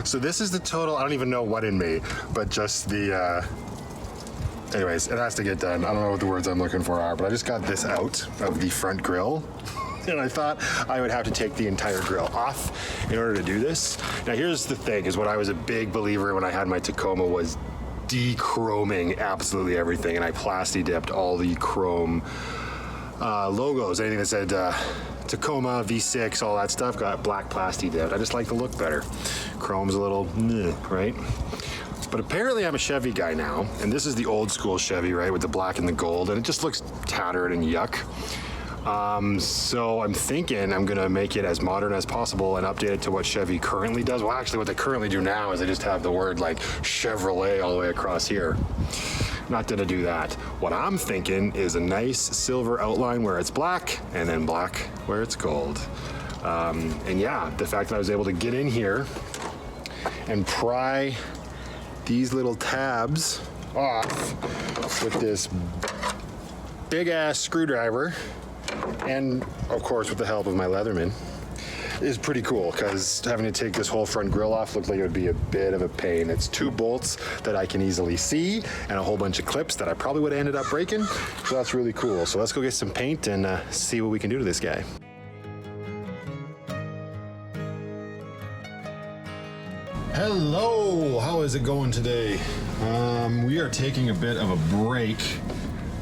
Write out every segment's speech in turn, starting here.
So this is the total, I don't even know what in me, but just the, anyways, it has to get done. I don't know what the words I'm looking for are, but I just got this out of the front grille. And I thought I would have to take the entire grill off in order to do this. Now here's the thing, is what I was a big believer when I had my Tacoma was de-chroming absolutely everything. And I plasti dipped all the chrome logos, anything that said Tacoma, V6, all that stuff, got black plasti dipped. I just like the look better. Chrome's a little, right? But apparently I'm a Chevy guy now, and this is the old school Chevy, right, with the black and the gold, and it just looks tattered and yuck. So I'm thinking I'm gonna make it as modern as possible and update it to what Chevy currently does. Well, actually what they currently do now is they just have the word like Chevrolet all the way across here. Not gonna do that. What I'm thinking is a nice silver outline where it's black and then black where it's gold. And yeah, the fact that I was able to get in here and pry these little tabs off with this big ass screwdriver, and of course with the help of my Leatherman, is pretty cool, because having to take this whole front grille off looked like it would be a bit of a pain. It's 2 bolts that I can easily see and a whole bunch of clips that I probably would have ended up breaking, so that's really cool. So let's go get some paint and see what we can do to this guy. Hello, how is it going today? We are taking a bit of a break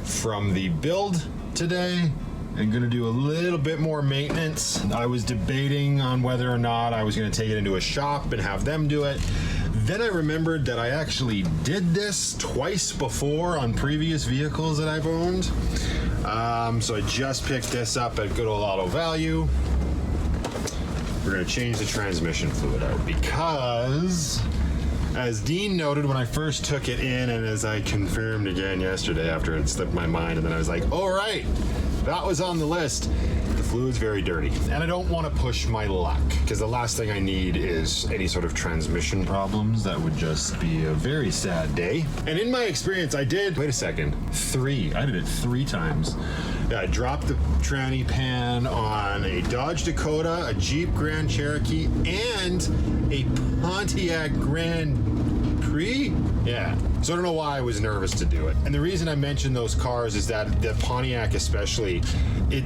from the build today and gonna do a little bit more maintenance. I was debating on whether or not I was gonna take it into a shop and have them do it. Then I remembered that I actually did this twice before on previous vehicles that I've owned. So I just picked this up at good old Auto Value. We're gonna change the transmission fluid out because, as Dean noted when I first took it in, and as I confirmed again yesterday after it slipped my mind, and then I was like, all right, that was on the list. The fluid's very dirty. And I don't want to push my luck, because the last thing I need is any sort of transmission problems. That would just be a very sad day. And in my experience, I did, wait a second, I did it 3 times. I dropped the tranny pan on a Dodge Dakota, a Jeep Grand Cherokee, and a Pontiac Grand Prix? Yeah. So I don't know why I was nervous to do it. And the reason I mentioned those cars is that the Pontiac especially, it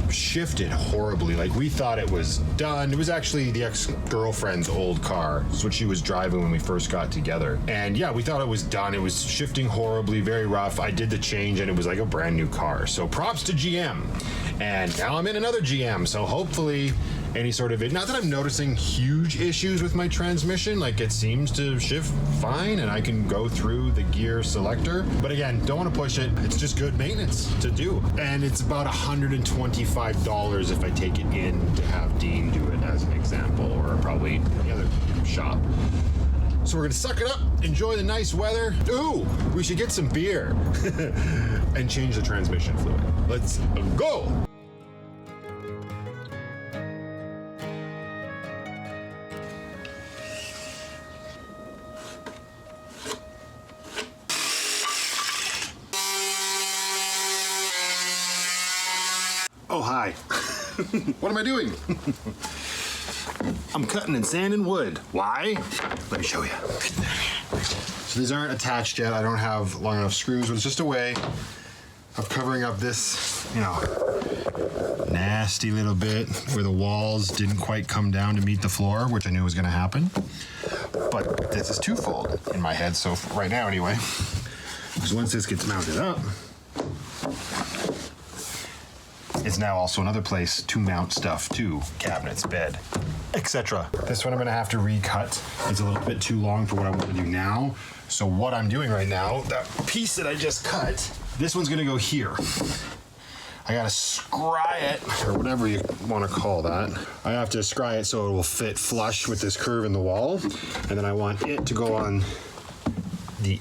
shifted horribly. Like, we thought it was done. It was actually the ex-girlfriend's old car. It's what she was driving when we first got together. And yeah, we thought it was done. It was shifting horribly, very rough. I did the change and it was like a brand new car. So props to GM. And now I'm in another GM. So hopefully any sort of, not that I'm noticing huge issues with my transmission, like it seems to shift fine and I can go through the gear selector. But again, don't want to push it. It's just good maintenance to do. And it's about $125 if I take it in to have Dean do it as an example, or probably any other shop. So we're gonna suck it up, enjoy the nice weather. Ooh, we should get some beer and change the transmission fluid. Let's go. Oh, hi. What am I doing? I'm cutting and sanding wood. Why? Let me show you. So these aren't attached yet. I don't have long enough screws, but it's just a way of covering up this, nasty little bit where the walls didn't quite come down to meet the floor, which I knew was gonna happen. But this is twofold in my head, so right now anyway. Because once this gets mounted up, it's now also another place to mount stuff too. Cabinets, bed, etc. This one I'm gonna have to recut. It's a little bit too long for what I want to do now. So what I'm doing right now, that piece that I just cut, this one's gonna go here. I gotta scry it, or whatever you wanna call that. I have to scry it so it will fit flush with this curve in the wall. And then I want it to go on the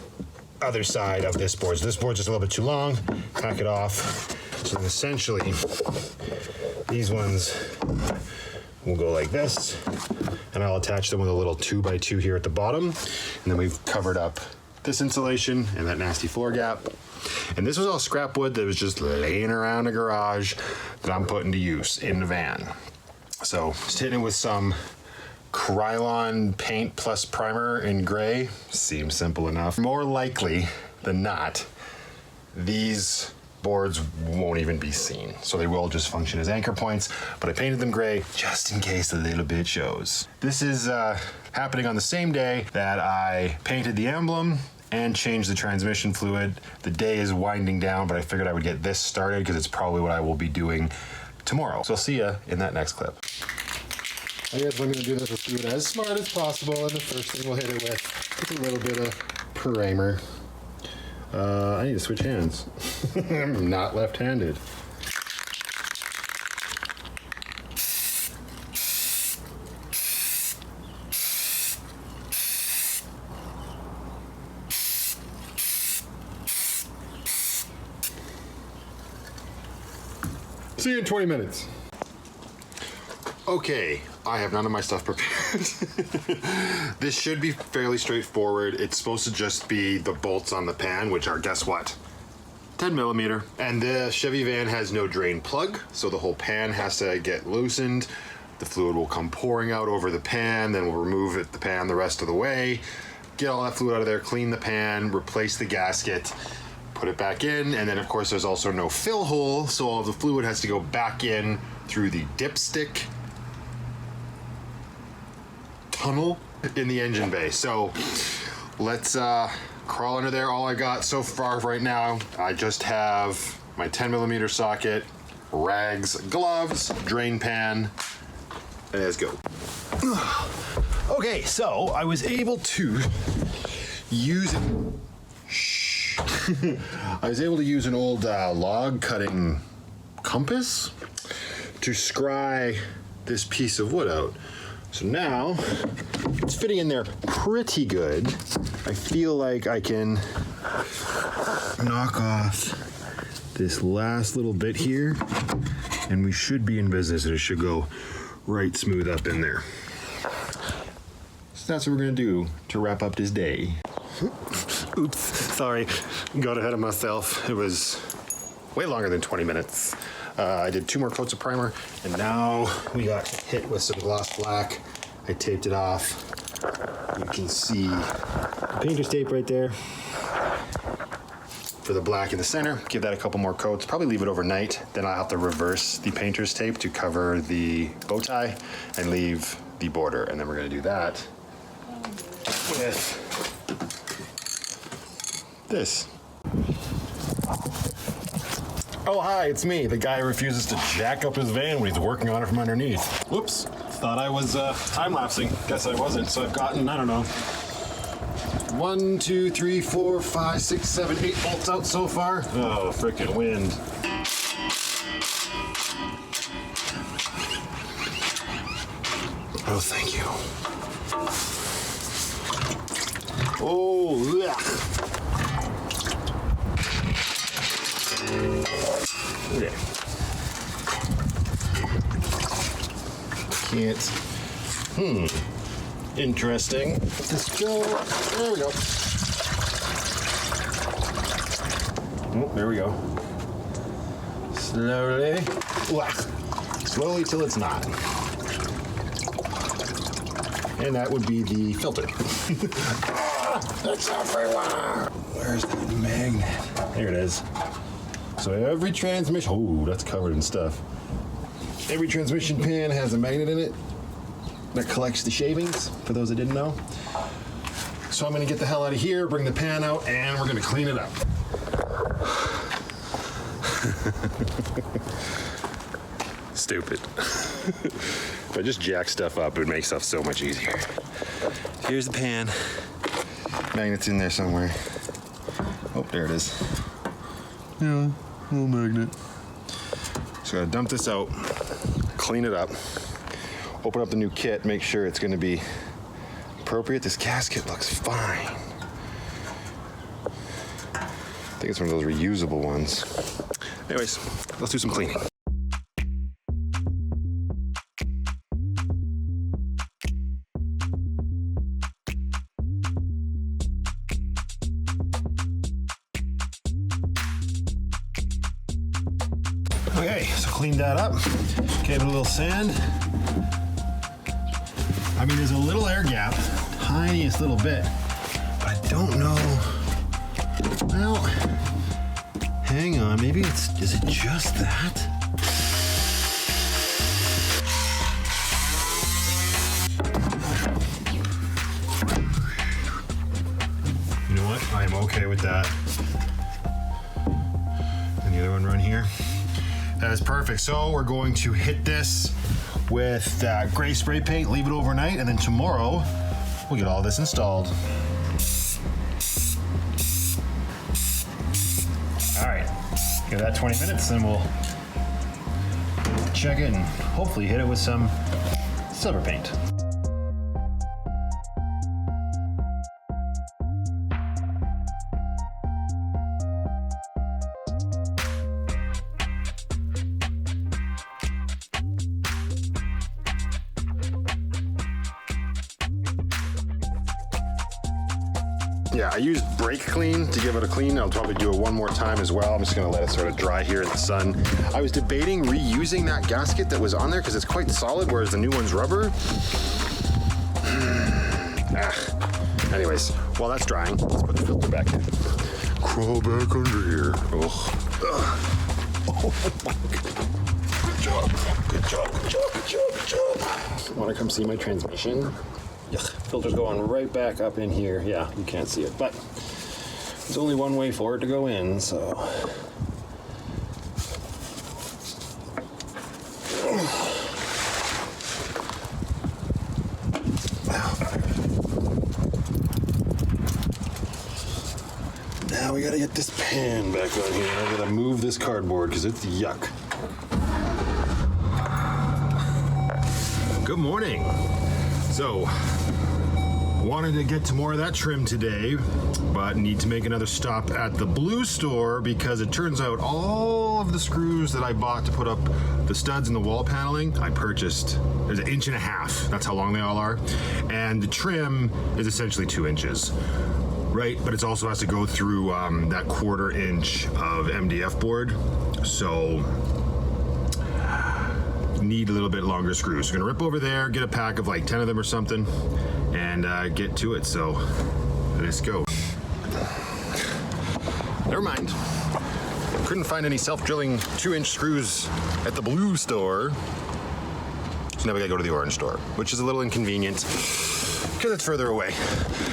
other side of this board. So this board's just a little bit too long, hack it off. So then essentially, these ones will go like this, and I'll attach them with a little 2x2 here at the bottom. And then we've covered up this insulation and that nasty floor gap. And this was all scrap wood that was just laying around the garage that I'm putting to use in the van. So just hitting it with some Krylon paint plus primer in gray. Seems simple enough. More likely than not, these boards won't even be seen, so they will just function as anchor points, but I painted them gray just in case a little bit shows. This is happening on the same day that I painted the emblem and changed the transmission fluid. The day is winding down, but I figured I would get this started because it's probably what I will be doing tomorrow. So I'll see you in that next clip. I guess I'm gonna do this with fluid as smart as possible, and the first thing we'll hit it with is a little bit of primer. I need to switch hands. I'm not left-handed. See you in 20 minutes. Okay, I have none of my stuff prepared. This should be fairly straightforward. It's supposed to just be the bolts on the pan, which are, guess what? 10 millimeter. And the Chevy van has no drain plug, so the whole pan has to get loosened. The fluid will come pouring out over the pan, then we'll remove the pan the rest of the way, get all that fluid out of there, clean the pan, replace the gasket, put it back in, and then of course there's also no fill hole, so all of the fluid has to go back in through the dipstick tunnel in the engine bay. So let's crawl under there. All I got so far right now, I just have my 10 millimeter socket, rags, gloves, drain pan, and let's go. Okay, so I was able to use I was able to use an old log cutting compass to scry this piece of wood out. So now it's fitting in there pretty good. I feel like I can knock off this last little bit here, and we should be in business, and it should go right smooth up in there. So that's what we're gonna do to wrap up this day. Oops, sorry, got ahead of myself. It was way longer than 20 minutes. I did 2 more coats of primer, and now we got hit with some gloss black. I taped it off. You can see the painter's tape right there for the black in the center. Give that a couple more coats, probably leave it overnight. Then I'll have to reverse the painter's tape to cover the bow tie and leave the border. And then we're gonna do that with this. Oh, hi, it's me, the guy who refuses to jack up his van when he's working on it from underneath. Whoops, thought I was time-lapsing. Guess I wasn't, so I've gotten, I don't know, 1, 2, 3, 4, 5, 6, 7, 8 bolts out so far. Oh, frickin' wind. Oh, thank you. Oh, yeah. Okay. Can't. Interesting. Let this go. There we go. Oh, there we go. Slowly. Slowly till it's not. And that would be the filter. That's everywhere. Where's that magnet? There it is. So every transmission, oh, that's covered in stuff. Every transmission pan has a magnet in it that collects the shavings, for those that didn't know. So I'm gonna get the hell out of here, bring the pan out, and we're gonna clean it up. Stupid. If I just jack stuff up, it would make stuff so much easier. Here's the pan. Magnet's in there somewhere. Oh, there it is. Yeah, little magnet. So I gotta dump this out, clean it up, open up the new kit, make sure it's gonna be appropriate. This gasket looks fine. I think it's one of those reusable ones. Anyways, let's do some cleaning. Okay, so cleaned that up, gave it a little sand. I mean, there's a little air gap, tiniest little bit, but I don't know. Well, hang on, maybe is it just that? You know what? I am okay with that. And the other one run here. That is perfect. So we're going to hit this with gray spray paint, leave it overnight, and then tomorrow we'll get all this installed. All right, give that 20 minutes, then we'll check it and hopefully hit it with some silver paint. Yeah, I used brake clean to give it a clean. I'll probably do it one more time as well. I'm just gonna let it sort of dry here in the sun. I was debating reusing that gasket that was on there because it's quite solid, whereas the new one's rubber. Anyways, while that's drying, let's put the filter back in. Crawl back under here. Oh my God. Good job, good job, good job, good job, good job. Wanna come see my transmission? Yuck, filter's going right back up in here. Yeah, you can't see it, but there's only one way for it to go in, so. Now we gotta get this pan back on here. I gotta move this cardboard because it's yuck. Good morning. So, wanted to get to more of that trim today, but need to make another stop at the Blue store because it turns out all of the screws that I bought to put up the studs and the wall paneling, I purchased. There's 1.5 inches. That's how long they all are. And the trim is essentially 2 inches, right? But it also has to go through that 1/4 inch of MDF board. So, need a little bit longer screws. So I'm gonna rip over there, get a pack of like 10 of them or something, and get to it. So let's go. Never mind. Couldn't find any self-drilling 2-inch screws at the Blue store. So now we gotta go to the Orange store, which is a little inconvenient because it's further away.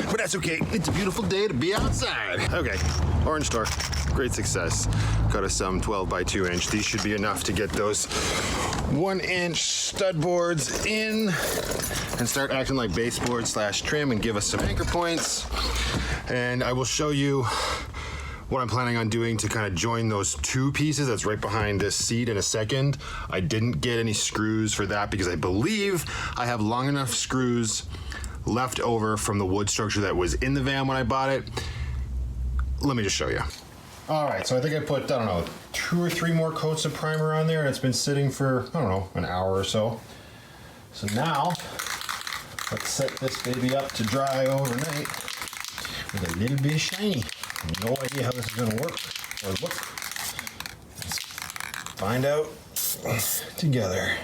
But that's okay. It's a beautiful day to be outside. Okay, Orange store. Great success. Got us some 12 by 2 inch. These should be enough to get those 1-inch stud boards in and start acting like baseboard / trim and give us some anchor points. And I will show you what I'm planning on doing to kind of join those two pieces that's right behind this seat in a second. I didn't get any screws for that because I believe I have long enough screws left over from the wood structure that was in the van when I bought it. Let me just show you. All right, so I think I put, I don't know, 2 or 3 more coats of primer on there, and it's been sitting for, I don't know, an hour or so. So now, let's set this baby up to dry overnight with a little bit of shiny. No idea how this is gonna work or look. Let's find out together.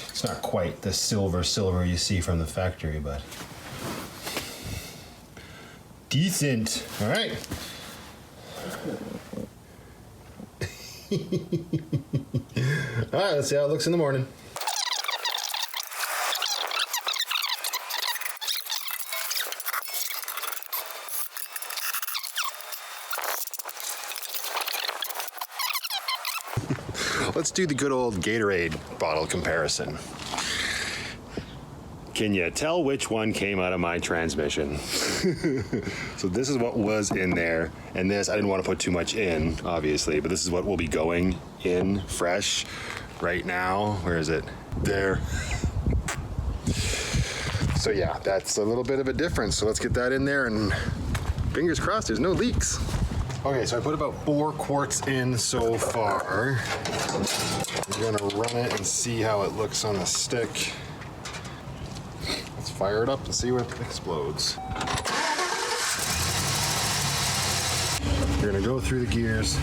It's not quite the silver you see from the factory, but decent. All right. All right, let's see how it looks in the morning. Let's do the good old Gatorade bottle comparison. Can you tell which one came out of my transmission? So this is what was in there, and this, I didn't want to put too much in, obviously, but this is what will be going in fresh right now. Where is it? There. So yeah, that's a little bit of a difference. So let's get that in there, and fingers crossed there's no leaks. Okay, so I put about 4 quarts in so far. We're gonna run it and see how it looks on the stick. Let's fire it up and see what explodes. We're gonna go through the gears.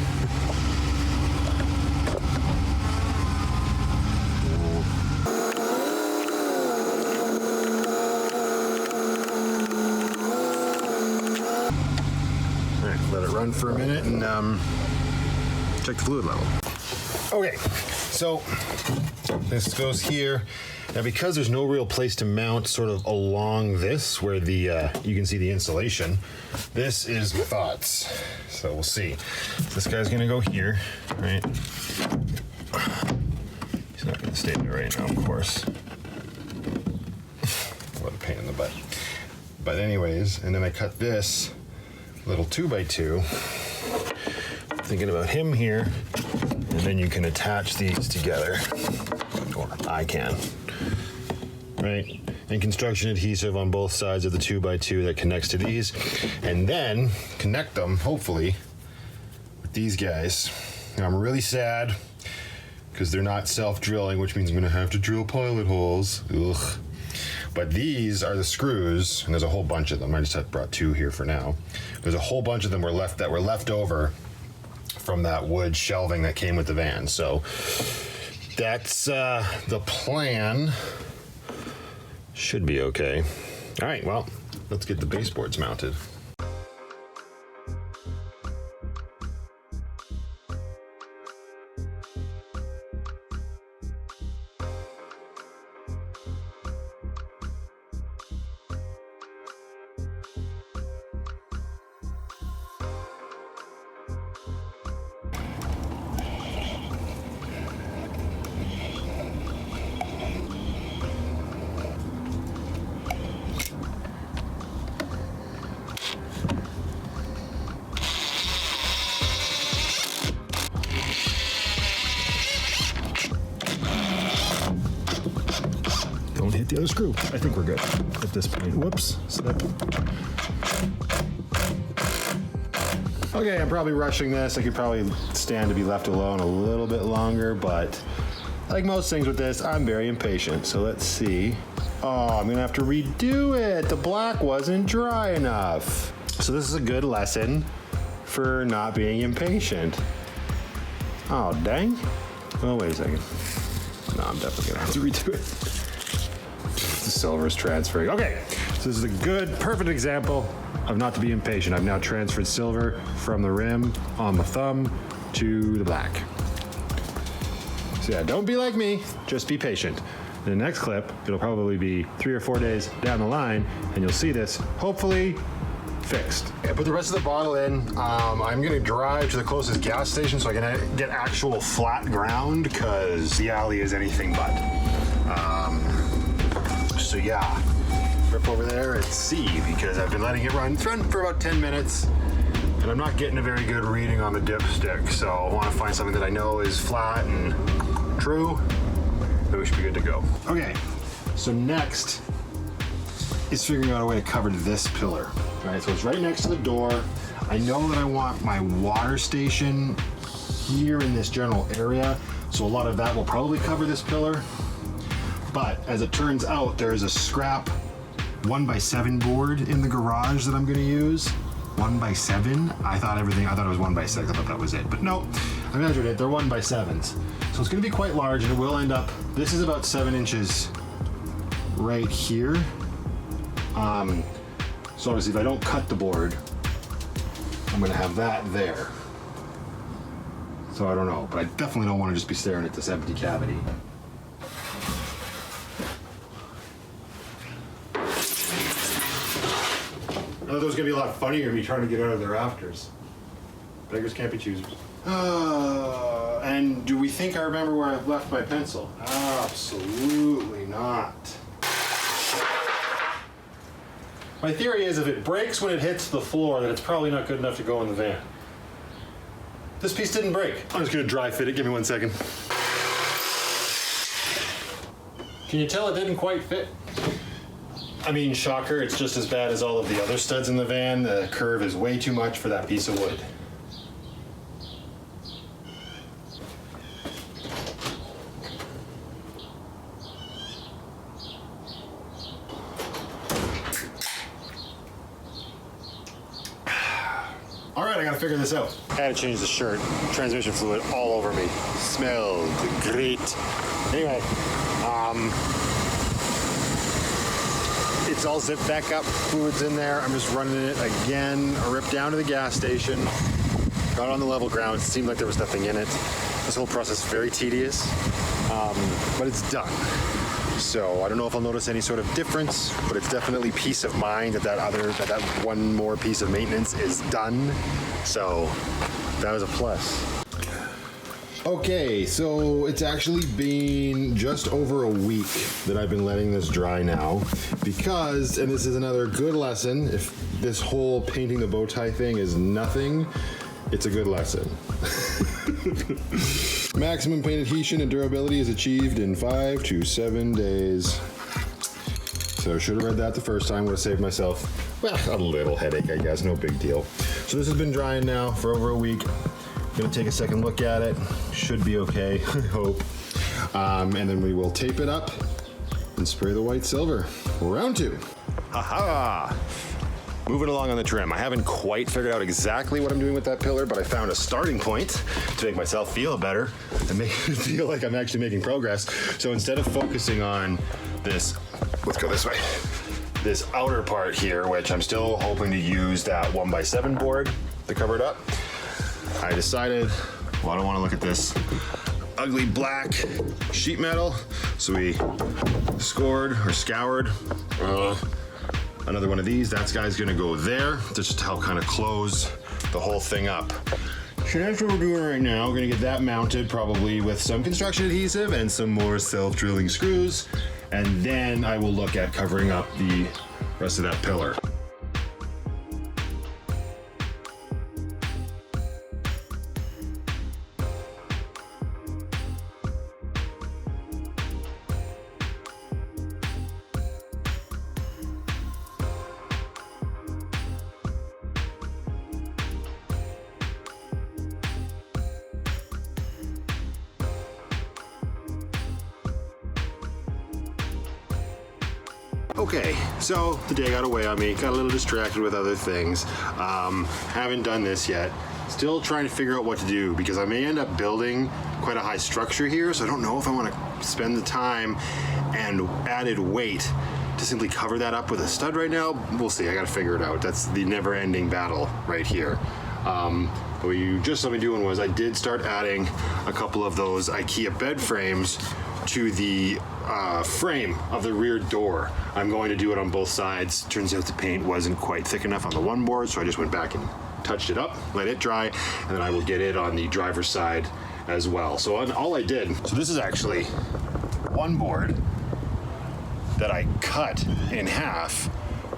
All right, let it run for a minute and check the fluid level. Okay, so this goes here. Now, because there's no real place to mount sort of along this where the you can see the insulation, this is my thoughts. So we'll see. This guy's gonna go here, right? He's not gonna stay there right now, of course. What a pain in the butt. But anyways, and then I cut this little 2x2. Thinking about him here, and then you can attach these together, or I can, right? And construction adhesive on both sides of the 2x2 that connects to these, and then connect them, hopefully, with these guys. And I'm really sad because they're not self-drilling, which means I'm gonna have to drill pilot holes. Ugh. But these are the screws, and there's a whole bunch of them. I just brought 2 here for now. There's a whole bunch of them that were left over from that wood shelving that came with the van. So that's the plan. Should be okay. All right, well, let's get the baseboards mounted. Don't hit the other screw. I think we're good at this point. Whoops, slip. Okay, I'm probably rushing this. I could probably stand to be left alone a little bit longer, but like most things with this, I'm very impatient. So let's see. Oh, I'm gonna have to redo it. The black wasn't dry enough. So this is a good lesson for not being impatient. Oh, dang. Oh, wait a second. No, I'm definitely gonna have to redo it. The silver's transferring. Okay, so this is a good, perfect example of not to be impatient. I've now transferred silver from the rim on the thumb to the black. So yeah, don't be like me, just be patient. In the next clip, it'll probably be 3 or 4 days down the line, and you'll see this, hopefully, fixed. I put the rest of the bottle in. I'm gonna drive to the closest gas station so I can get actual flat ground, because the alley is anything but. So yeah, rip over there and see, because I've been letting it run. It's run for about 10 minutes, and I'm not getting a very good reading on the dipstick, so I want to find something that I know is flat and true, then we should be good to go. Okay, so next is figuring out a way to cover this pillar. All right, so it's right next to the door. I know that I want my water station here in this general area, so a lot of that will probably cover this pillar. But as it turns out, there is a scrap 1x7 board in the garage that I'm gonna use. 1x7? I thought it was 1x6, I thought that was it. But no, I measured it, they're 1x7s. So it's gonna be quite large, and it will end up, this is about 7 inches right here. So obviously if I don't cut the board, I'm gonna have that there. So I don't know, but I definitely don't wanna just be staring at this empty cavity. I thought it was gonna be a lot funnier me trying to get out of the rafters. Beggars can't be choosers. And do we think I remember where I left my pencil? Absolutely not. My theory is if it breaks when it hits the floor, then it's probably not good enough to go in the van. This piece didn't break. I'm just gonna dry fit it. Give me 1 second. Can you tell it didn't quite fit? I mean, shocker, it's just as bad as all of the other studs in the van. The curve is way too much for that piece of wood. All right, I gotta figure this out. I had to change the shirt. Transmission fluid all over me. Smelled great. Anyway, it's all zipped back up. Fluid's in there. I'm just running it again. I ripped down to the gas station. Got on the level ground. It seemed like there was nothing in it. This whole process is very tedious, but it's done. So I don't know if I'll notice any sort of difference, but it's definitely peace of mind that one more piece of maintenance is done. So that was a plus. Okay, so it's actually been just over a week that I've been letting this dry now because, and this is another good lesson, if this whole painting the bow tie thing is nothing, it's a good lesson. Maximum paint adhesion and durability is achieved in 5 to 7 days. So I should have read that the first time, would have saved myself, well, a little headache, I guess, no big deal. So this has been drying now for over a week. Gonna take a second look at it. Should be okay, I hope. And then we will tape it up and spray the white silver. Round 2. Haha! Moving along on the trim. I haven't quite figured out exactly what I'm doing with that pillar, but I found a starting point to make myself feel better and make it feel like I'm actually making progress. So instead of focusing on this, let's go this way, this outer part here, which I'm still hoping to use that 1x7 board to cover it up, I decided, well, I don't want to look at this ugly black sheet metal, so we scoured another one of these. That guy's gonna go there, just to help kind of close the whole thing up. So that's what we're doing right now. We're gonna get that mounted probably with some construction adhesive and some more self-drilling screws, and then I will look at covering up the rest of that pillar. Okay, so the day got away on me, got a little distracted with other things. Haven't done this yet. Still trying to figure out what to do because I may end up building quite a high structure here, so I don't know if I want to spend the time and added weight to simply cover that up with a stud right now. We'll see, I gotta figure it out. That's the never-ending battle right here. What you just saw me doing was I did start adding a couple of those IKEA bed frames to the frame of the rear door. I'm going to do it on both sides. Turns out the paint wasn't quite thick enough on the one board, so I just went back and touched it up, let it dry, and then I will get it on the driver's side as well. So all I did, so this is actually one board that I cut in half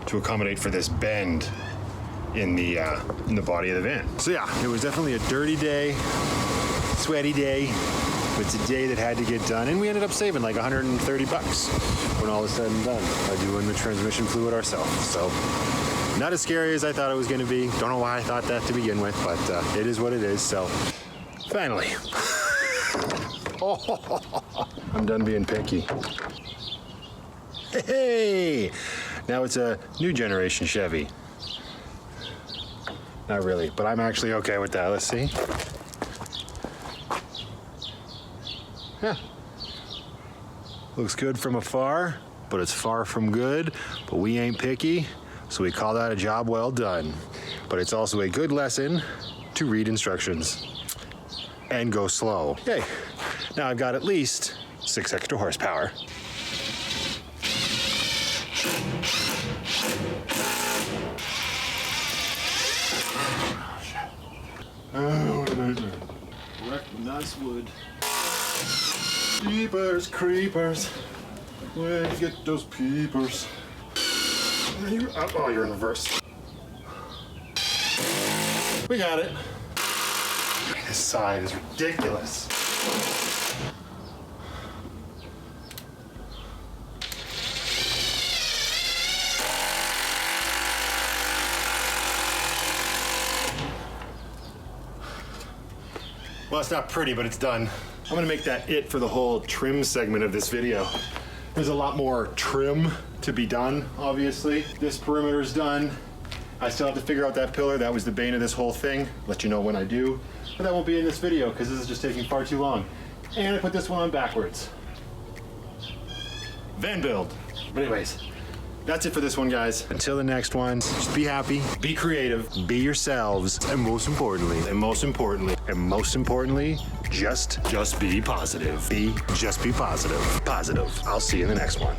to accommodate for this bend in the body of the van. So yeah, it was definitely a dirty day, sweaty day. It's a day that had to get done, and we ended up saving like 130 bucks when all is said and done by doing the transmission fluid ourselves. So not as scary as I thought it was going to be. Don't know why I thought that to begin with, but it is what it is. So finally, I'm done being picky. Hey, now it's a new generation Chevy. Not really, but I'm actually okay with that. Let's see. Yeah. Looks good from afar, but it's far from good. But we ain't picky, so we call that a job well done. But it's also a good lesson to read instructions and go slow. Okay, now I've got at least 6 extra horsepower. Oh, what a nightmare. Wrecked nice wood. Jeepers creepers, where'd you get those peepers? Oh, you're in reverse. We got it. This side is ridiculous. Well, it's not pretty, but it's done. I'm gonna make that it for the whole trim segment of this video. There's a lot more trim to be done, obviously. This perimeter's done, I still have to figure out that pillar. That was the bane of this whole thing. Let you know when I do. But that won't be in this video because this is just taking far too long. And I put this one on backwards. Van build. But anyways, that's it for this one, guys. Until the next one, just be happy, be creative, be yourselves, and most importantly, just be positive. Just be positive. Positive. I'll see you in the next one.